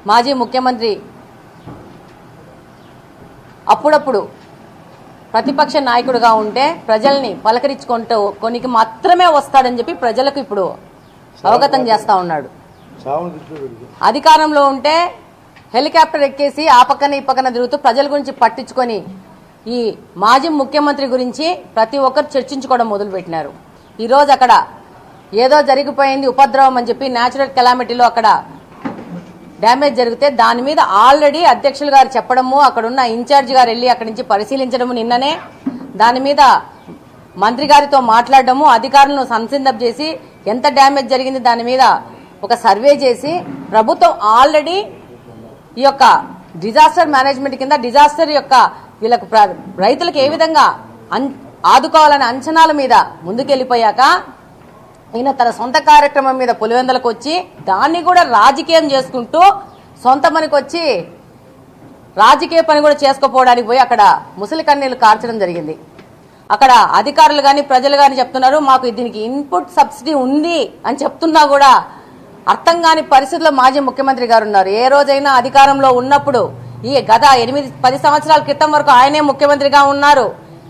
మాజీ ముఖ్యమంత్రి అప్పుడప్పుడు ప్రతిపక్ష నాయకుడిగా ఉంటే ప్రజల్ని పలకరించుకుంటూ కొనికి మాత్రమే వస్తాడని చెప్పి ప్రజలకు ఇప్పుడు అవగతం చేస్తా ఉన్నాడు. అధికారంలో ఉంటే హెలికాప్టర్ ఎక్కేసి ఆ పక్కన ఈ పక్కన తిరుగుతూ ప్రజల గురించి పట్టించుకొని ఈ మాజీ ముఖ్యమంత్రి గురించి ప్రతి ఒక్కరు చర్చించుకోవడం మొదలుపెట్టినారు. ఈరోజు అక్కడ ఏదో జరిగిపోయింది ఉపద్రవం అని చెప్పి న్యాచురల్ కెలామిటీలో అక్కడ డ్యామేజ్ జరిగితే దాని మీద ఆల్రెడీ అధ్యక్షులు గారు చెప్పడము, అక్కడున్న ఇన్ఛార్జ్ గారు వెళ్ళి అక్కడి నుంచి పరిశీలించడము, నిన్ననే దాని మీద మంత్రి గారితో మాట్లాడడము, అధికారులను సంసిద్ధం చేసి ఎంత డ్యామేజ్ జరిగింది దాని మీద ఒక సర్వే చేసి ప్రభుత్వం ఆల్రెడీ ఈ యొక్క డిజాస్టర్ మేనేజ్మెంట్ కింద డిజాస్టర్ యొక్క వీళ్ళకు రైతులకు ఏ విధంగా ఆదుకోవాలనే అంచనాల మీద ముందుకెళ్లిపోయాక ఈయన తన సొంత కార్యక్రమం మీద పులివెందులకు వచ్చి దాన్ని కూడా రాజకీయం చేసుకుంటూ సొంత పనికి వచ్చి రాజకీయ పని కూడా చేసుకోపోవడానికి పోయి అక్కడ ముసలి కన్నీళ్లు కార్చడం జరిగింది. అక్కడ అధికారులు గాని ప్రజలు గాని చెప్తున్నారు మాకు దీనికి ఇన్పుట్ సబ్సిడీ ఉంది అని చెప్తున్నా కూడా అర్థం కాని పరిస్థితుల్లో మాజీ ముఖ్యమంత్రి గారు ఉన్నారు. ఏ రోజైనా అధికారంలో ఉన్నప్పుడు ఈ గత 8-10 సంవత్సరాల క్రితం వరకు ఆయనే ముఖ్యమంత్రిగా ఉన్నారు.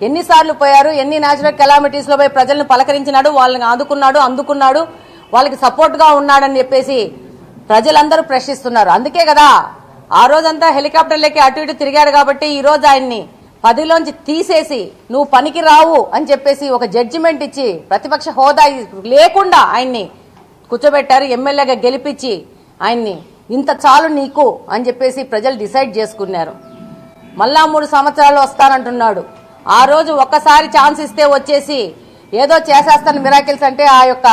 ఎన్నిసార్లు పోయారు, ఎన్ని న్యాచురల్ కెలామిటీస్ లో పోయి ప్రజలను పలకరించినాడు, వాళ్ళని అందుకున్నాడు, వాళ్ళకి సపోర్ట్ గా ఉన్నాడని చెప్పేసి ప్రజలందరూ ప్రశ్నిస్తున్నారు. అందుకే కదా ఆ రోజంతా హెలికాప్టర్లకి అటు ఇటు తిరిగాడు కాబట్టి ఈ రోజు ఆయన్ని పదవిలోంచి తీసేసి నువ్వు పనికి రావు అని చెప్పేసి ఒక జడ్జిమెంట్ ఇచ్చి ప్రతిపక్ష హోదా లేకుండా ఆయన్ని కూర్చోబెట్టారు. ఎమ్మెల్యేగా గెలిపించి ఆయన్ని ఇంత చాలు నీకు అని చెప్పేసి ప్రజలు డిసైడ్ చేసుకున్నారు. మళ్ళా 3 సంవత్సరాలు వస్తానంటున్నాడు. ఆ రోజు ఒక్కసారి ఛాన్స్ ఇస్తే వచ్చేసి ఏదో చేసేస్తాను మిరాకిల్స్ అంటే ఆ యొక్క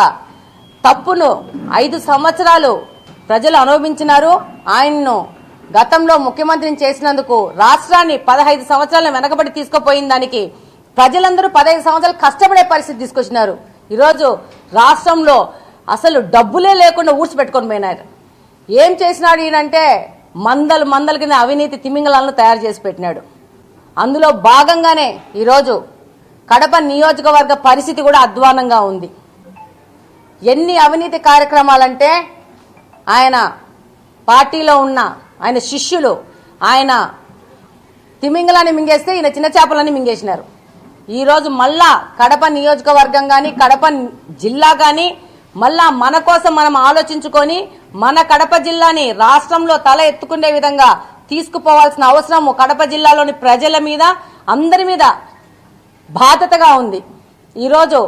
తప్పును 5 సంవత్సరాలు ప్రజలు అనుభవించినారు. ఆయన్ను గతంలో ముఖ్యమంత్రిని చేసినందుకు రాష్ట్రాన్ని 15 సంవత్సరాలను వెనకబడి తీసుకుపోయిన దానికి ప్రజలందరూ 15 సంవత్సరాలు కష్టపడే పరిస్థితి తీసుకొచ్చినారు. ఈరోజు రాష్ట్రంలో అసలు డబ్బులే లేకుండా ఊడ్చిపెట్టుకొని పోయినారు. ఏం చేసినాడు ఈయనంటే మందల కింద అవినీతి తిమింగలాలను తయారు చేసి పెట్టినాడు. అందులో భాగంగానే ఈరోజు కడప నియోజకవర్గ పరిస్థితి కూడా అధ్వానంగా ఉంది. ఎన్ని అవినీతి కార్యక్రమాలంటే ఆయన పార్టీలో ఉన్న ఆయన శిష్యులు ఆయన తిమింగలాన్ని మింగేస్తే ఈయన చిన్న చేపలని మింగేసినారు. ఈరోజు మళ్ళా కడప నియోజకవర్గం కానీ కడప జిల్లా కానీ మళ్ళా మన కోసం మనం ఆలోచించుకొని మన కడప జిల్లాని రాష్ట్రంలో తల ఎత్తుకునే విధంగా తీసుకుపోవాల్సిన అవసరం కడప జిల్లాలోని ప్రజల మీద అందరి మీద బాధ్యతగా ఉంది. ఈరోజు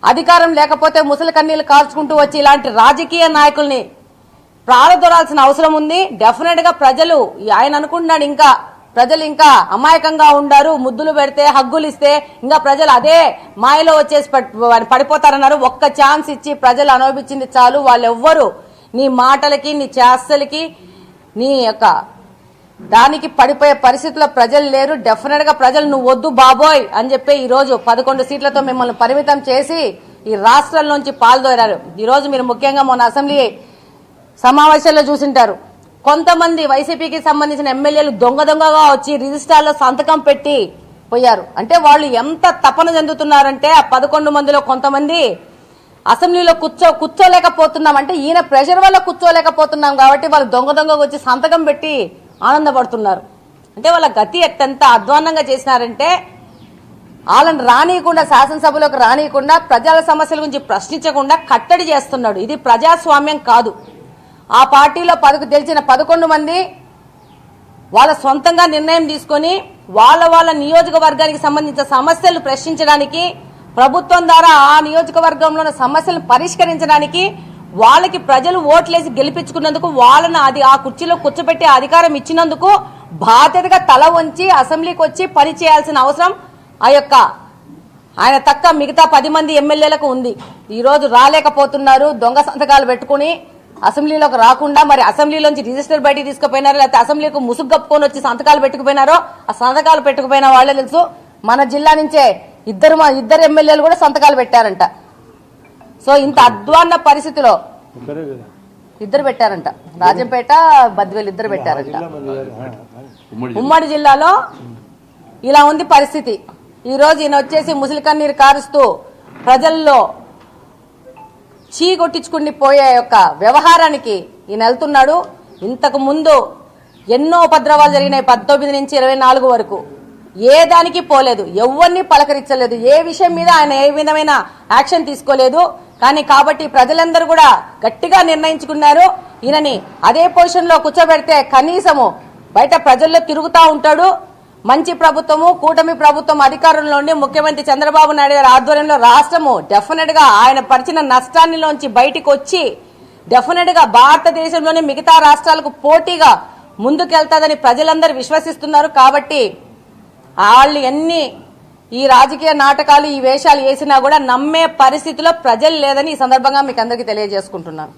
అధికారం లేకపోతే ముసలి కన్నీళ్లు కాల్చుకుంటూ వచ్చి ఇలాంటి రాజకీయ నాయకుల్ని ప్రారదోరాల్సిన అవసరం ఉంది. డెఫినెట్ గా ప్రజలు ఆయన అనుకుంటున్నాడు ఇంకా ప్రజలు ఇంకా అమాయకంగా ఉండారు, ముద్దులు పెడితే హగ్గులు ఇస్తే ఇంకా ప్రజలు అదే మాయలో వచ్చేసి పడిపోతారన్నారు. ఒక్క ఛాన్స్ ఇచ్చి ప్రజలు అనుభవించింది చాలు. వాళ్ళెవ్వరూ నీ మాటలకి నీ చేష్టలకి నీ యొక్క దానికి పడిపోయే పరిస్థితుల్లో ప్రజలు లేరు. డెఫినెట్ గా ప్రజలు నువ్వు వద్దు బాబోయ్ అని చెప్పి ఈ రోజు 11 సీట్లతో మిమ్మల్ని పరిమితం చేసి ఈ రాష్ట్రాల్లోంచి పాల్దోరారు. ఈ రోజు మీరు ముఖ్యంగా మొన్న అసెంబ్లీ సమావేశాల్లో చూసింటారు. కొంతమంది వైసీపీకి సంబంధించిన ఎమ్మెల్యేలు దొంగగా వచ్చి రిజిస్టార్లో సంతకం పెట్టి పోయారు. అంటే వాళ్ళు ఎంత తపన చెందుతున్నారంటే ఆ 11 మందిలో కొంతమంది అసెంబ్లీలో కూర్చోలేకపోతున్నాం అంటే ఈయన ప్రెషర్ వల్ల కూర్చోలేకపోతున్నాం కాబట్టి వాళ్ళు దొంగగా వచ్చి సంతకం పెట్టి ఆనందపడుతున్నారు. అంటే వాళ్ళ గతి ఎంత అధ్వాన్నంగా చేసినారంటే వాళ్ళని రానియకుండా శాసనసభలోకి రానియకుండా ప్రజల సమస్యల గురించి ప్రశ్నించకుండా కట్టడి చేస్తున్నాడు. ఇది ప్రజాస్వామ్యం కాదు. ఆ పార్టీలో గెలిచిన 11 మంది వాళ్ళ సొంతంగా నిర్ణయం తీసుకొని వాళ్ళ నియోజకవర్గానికి సంబంధించిన సమస్యలు ప్రశ్నించడానికి ప్రభుత్వం ద్వారా ఆ నియోజకవర్గంలోని సమస్యలను పరిష్కరించడానికి వాళ్ళకి ప్రజలు ఓట్లేసి గెలిపించుకున్నందుకు వాళ్ళని ఆ కుర్చీలో కూర్చోబెట్టి అధికారం ఇచ్చినందుకు బాధ్యతగా తల వంచి అసెంబ్లీకి వచ్చి పని చేయాల్సిన అవసరం ఆ యొక్క ఆయన తక్క మిగతా 10 మంది ఎమ్మెల్యేలకు ఉంది. ఈ రోజు రాలేకపోతున్నారు. దొంగ సంతకాలు పెట్టుకుని అసెంబ్లీలోకి రాకుండా మరి అసెంబ్లీలోంచి రిజిస్టర్ బయటికి తీసుకుపోయినారో లేకపోతే అసెంబ్లీకి ముసుగు కప్పుకొని వచ్చి సంతకాలు పెట్టుకుపోయినారో ఆ సంతకాలు పెట్టుకుపోయిన వాళ్ళే తెలుసు. మన జిల్లా నుంచే ఇద్దరు ఎమ్మెల్యేలు కూడా సంతకాలు పెట్టారంట. సో ఇంత అధ్వాన్న పరిస్థితిలో ఇద్దరు పెట్టారంట, రాజంపేట బద్వేలు ఇద్దరు పెట్టారంట. ఉమ్మడి జిల్లాలో ఇలా ఉంది పరిస్థితి. ఈ రోజు ఈయన వచ్చేసి ముసలి కన్నీరు కారుస్తూ ప్రజల్లో చీ కొట్టించుకుని పోయే యొక్క వ్యవహారానికి ఈయన వెళ్తున్నాడు. ఇంతకు ముందు ఎన్నో ఉపద్రవాలు జరిగినాయి 19 నుంచి 24 వరకు. ఏ దానికి పోలేదు, ఎవరిని పలకరించలేదు, ఏ విషయం మీద ఆయన ఏ విధమైన యాక్షన్ తీసుకోలేదు. కానీ కాబట్టి ప్రజలందరూ కూడా గట్టిగా నిర్ణయించుకున్నారు, ఈయనని అదే పొజిషన్ లో కూర్చోబెడితే కనీసము బయట ప్రజల్లో తిరుగుతూ ఉంటాడు. మంచి ప్రభుత్వము, కూటమి ప్రభుత్వం అధికారంలో ఉండి ముఖ్యమంత్రి చంద్రబాబు నాయుడు గారి ఆధ్వర్యంలో రాష్ట్రము డెఫినెట్ గా ఆయన పరిచిన నష్టాన్నిలోంచి బయటికి వచ్చి డెఫినెట్ గా భారతదేశంలోని మిగతా రాష్ట్రాలకు పోటీగా ముందుకెళ్తాదని ప్రజలందరూ విశ్వసిస్తున్నారు. కాబట్టి వాళ్ళు ఎన్ని ఈ రాజకీయ నాటకాలు ఈ వేషాలు వేసినా కూడా నమ్మే పరిస్థితిలో ప్రజలు లేదని ఈ సందర్భంగా మీకు అందరికీ తెలియజేసుకుంటున్నాను.